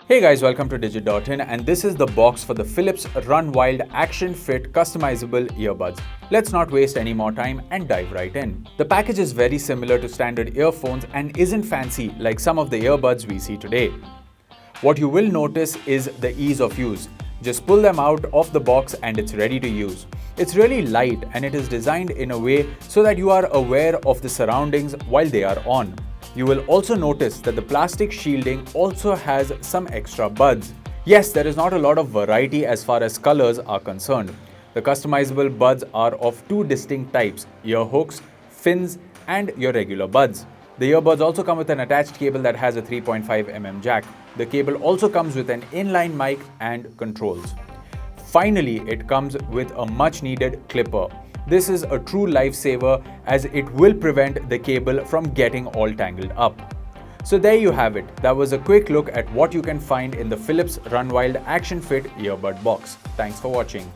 Hey guys, welcome to Digit.in, and this is the box for the Philips Run Wild ActionFit customizable earbuds. Let's not waste any more time and dive right in. The package is very similar to standard earphones and isn't fancy like some of the earbuds we see today. What you will notice is the ease of use. Just pull them out of the box and it's ready to use. It's really light and it is designed in a way so that you are aware of the surroundings while they are on. You will also notice that the plastic shielding also has some extra buds. Yes, there is not a lot of variety as far as colors are concerned. The customizable buds are of two distinct types: ear hooks, fins, and your regular buds. The earbuds also come with an attached cable that has a 3.5mm jack. The cable also comes with an inline mic and controls. Finally, it comes with a much needed clipper. This is a true lifesaver as it will prevent the cable from getting all tangled up. So there you have it. That was a quick look at what you can find in the Philips Run Wild ActionFit earbud box. Thanks for watching.